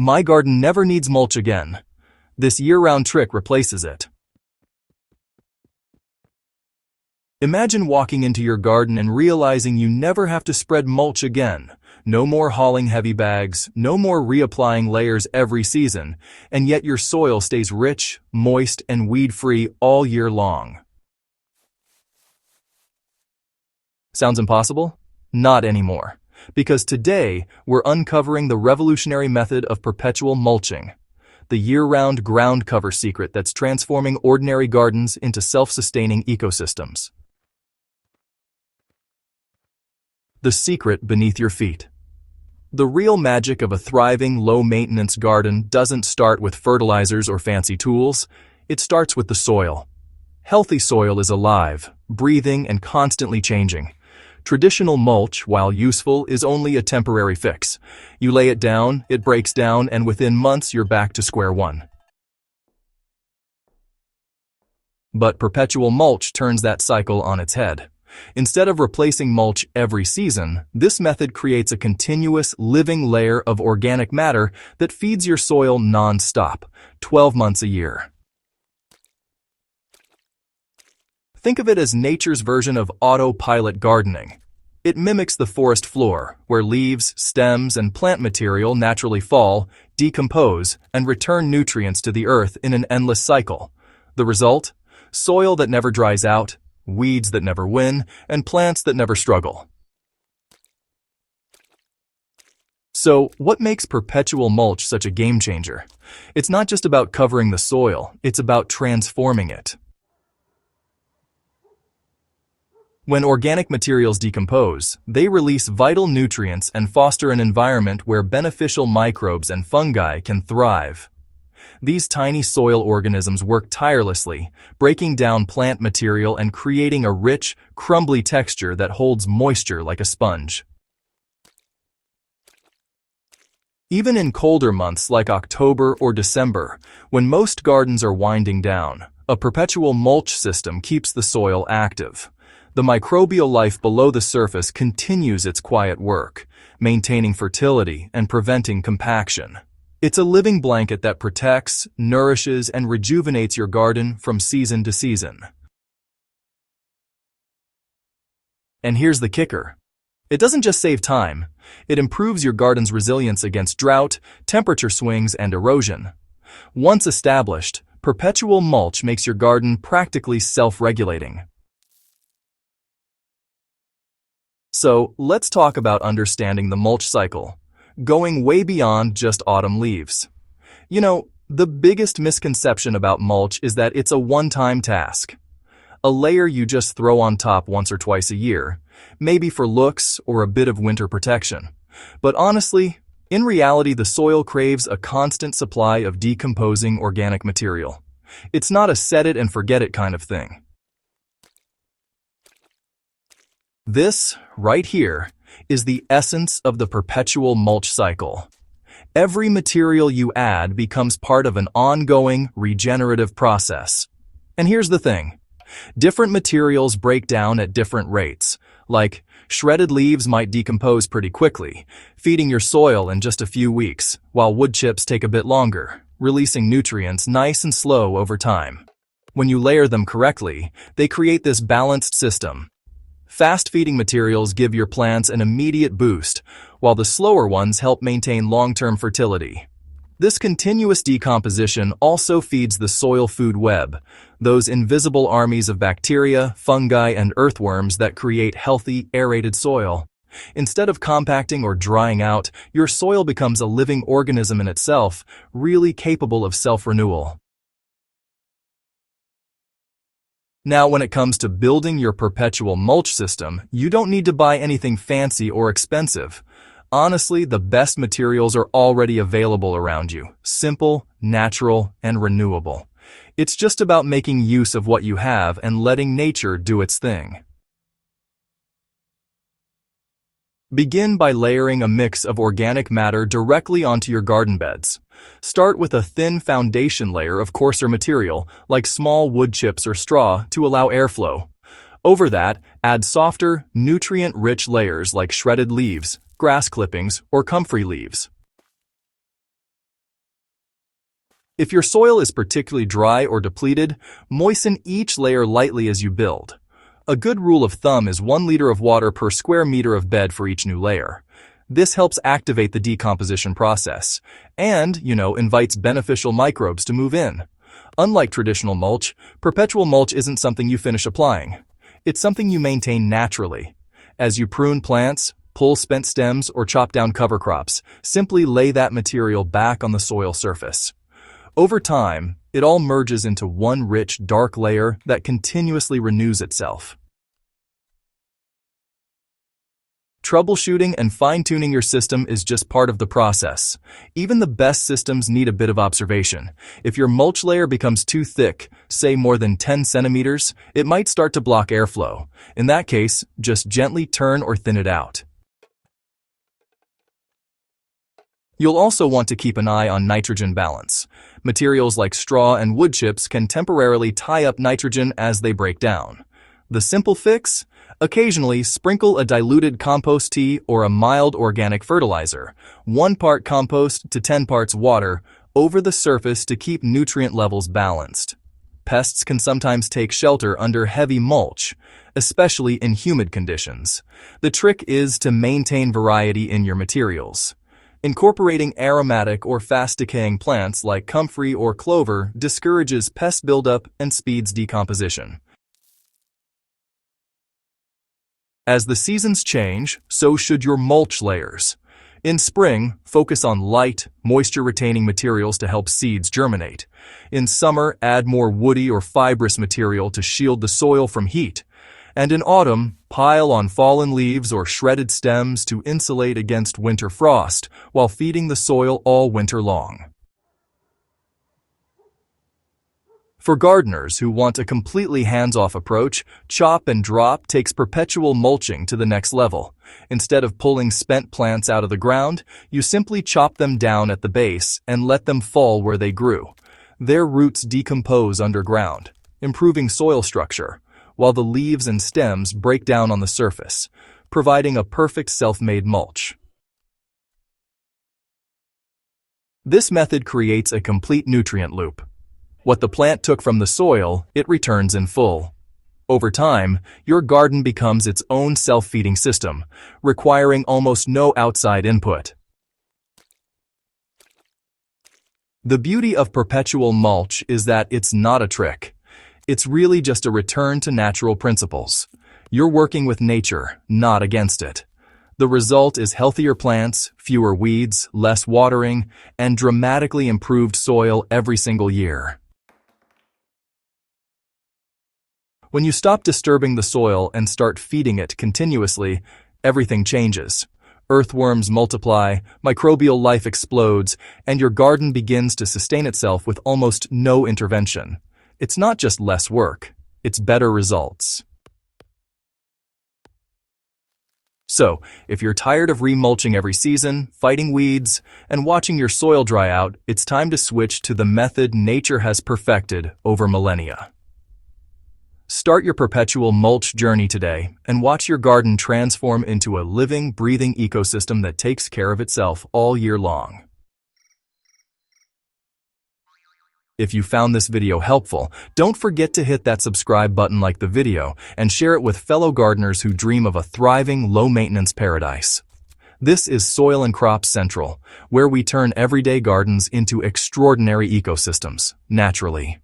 My garden never needs mulch again. This year-round trick replaces it. Imagine walking into your garden and realizing you never have to spread mulch again. No more hauling heavy bags, no more reapplying layers every season, and yet your soil stays rich, moist, and weed-free all year long. Sounds impossible? Not anymore. Because today, we're uncovering the revolutionary method of perpetual mulching, the year-round ground cover secret that's transforming ordinary gardens into self-sustaining ecosystems. The secret beneath your feet. The real magic of a thriving, low-maintenance garden doesn't start with fertilizers or fancy tools. It starts with the soil. Healthy soil is alive, breathing, and constantly changing. Traditional mulch, while useful, is only a temporary fix. You lay it down, it breaks down, and within months you're back to square one. But perpetual mulch turns that cycle on its head. Instead of replacing mulch every season, this method creates a continuous, living layer of organic matter that feeds your soil non-stop, 12 months a year. Think of it as nature's version of autopilot gardening. It mimics the forest floor, where leaves, stems, and plant material naturally fall, decompose, and return nutrients to the earth in an endless cycle. The result? Soil that never dries out, weeds that never win, and plants that never struggle. So, what makes perpetual mulch such a game changer? It's not just about covering the soil, it's about transforming it. When organic materials decompose, they release vital nutrients and foster an environment where beneficial microbes and fungi can thrive. These tiny soil organisms work tirelessly, breaking down plant material and creating a rich, crumbly texture that holds moisture like a sponge. Even in colder months like October or December, when most gardens are winding down, a perpetual mulch system keeps the soil active. The microbial life below the surface continues its quiet work, maintaining fertility and preventing compaction. It's a living blanket that protects, nourishes, and rejuvenates your garden from season to season. And here's the kicker. It doesn't just save time, it improves your garden's resilience against drought, temperature swings, and erosion. Once established, perpetual mulch makes your garden practically self-regulating. So, let's talk about understanding the mulch cycle, going way beyond just autumn leaves. You know, the biggest misconception about mulch is that it's a one-time task. A layer you just throw on top once or twice a year, maybe for looks or a bit of winter protection. But honestly, in reality, the soil craves a constant supply of decomposing organic material. It's not a set-it-and-forget-it kind of thing. This, right here, is the essence of the perpetual mulch cycle. Every material you add becomes part of an ongoing, regenerative process. And here's the thing. Different materials break down at different rates. Like, shredded leaves might decompose pretty quickly, feeding your soil in just a few weeks, while wood chips take a bit longer, releasing nutrients nice and slow over time. When you layer them correctly, they create this balanced system. Fast-feeding materials give your plants an immediate boost, while the slower ones help maintain long-term fertility. This continuous decomposition also feeds the soil food web, those invisible armies of bacteria, fungi, and earthworms that create healthy, aerated soil. Instead of compacting or drying out, your soil becomes a living organism in itself, really capable of self-renewal. Now, when it comes to building your perpetual mulch system, you don't need to buy anything fancy or expensive. Honestly, the best materials are already available around you. Simple, natural, and renewable. It's just about making use of what you have and letting nature do its thing. Begin by layering a mix of organic matter directly onto your garden beds. Start with a thin foundation layer of coarser material, like small wood chips or straw, to allow airflow. Over that, add softer, nutrient-rich layers like shredded leaves, grass clippings, or comfrey leaves. If your soil is particularly dry or depleted, moisten each layer lightly as you build. A good rule of thumb is 1 liter of water per square meter of bed for each new layer. This helps activate the decomposition process and, invites beneficial microbes to move in. Unlike traditional mulch, perpetual mulch isn't something you finish applying. It's something you maintain naturally. As you prune plants, pull spent stems, or chop down cover crops, simply lay that material back on the soil surface. Over time, it all merges into one rich, dark layer that continuously renews itself. Troubleshooting and fine-tuning your system is just part of the process. Even the best systems need a bit of observation. If your mulch layer becomes too thick, say more than 10 centimeters, it might start to block airflow. In that case, just gently turn or thin it out. You'll also want to keep an eye on nitrogen balance. Materials like straw and wood chips can temporarily tie up nitrogen as they break down. The simple fix? Occasionally sprinkle a diluted compost tea or a mild organic fertilizer, 1 part compost to 10 parts water, over the surface to keep nutrient levels balanced. Pests can sometimes take shelter under heavy mulch, especially in humid conditions. The trick is to maintain variety in your materials. Incorporating aromatic or fast-decaying plants like comfrey or clover discourages pest buildup and speeds decomposition. As the seasons change, so should your mulch layers. In spring, focus on light, moisture-retaining materials to help seeds germinate. In summer, add more woody or fibrous material to shield the soil from heat. And in autumn, pile on fallen leaves or shredded stems to insulate against winter frost while feeding the soil all winter long. For gardeners who want a completely hands-off approach, chop and drop takes perpetual mulching to the next level. Instead of pulling spent plants out of the ground, you simply chop them down at the base and let them fall where they grew. Their roots decompose underground, improving soil structure, while the leaves and stems break down on the surface, providing a perfect self-made mulch. This method creates a complete nutrient loop. What the plant took from the soil, it returns in full. Over time, your garden becomes its own self-feeding system, requiring almost no outside input. The beauty of perpetual mulch is that it's not a trick. It's really just a return to natural principles. You're working with nature, not against it. The result is healthier plants, fewer weeds, less watering, and dramatically improved soil every single year. When you stop disturbing the soil and start feeding it continuously, everything changes. Earthworms multiply, microbial life explodes, and your garden begins to sustain itself with almost no intervention. It's not just less work, it's better results. So, if you're tired of re-mulching every season, fighting weeds, and watching your soil dry out, it's time to switch to the method nature has perfected over millennia. Start your perpetual mulch journey today and watch your garden transform into a living, breathing ecosystem that takes care of itself all year long. If you found this video helpful, don't forget to hit that subscribe button, like the video, and share it with fellow gardeners who dream of a thriving, low-maintenance paradise. This is Soil and Crops Central, where we turn everyday gardens into extraordinary ecosystems, naturally.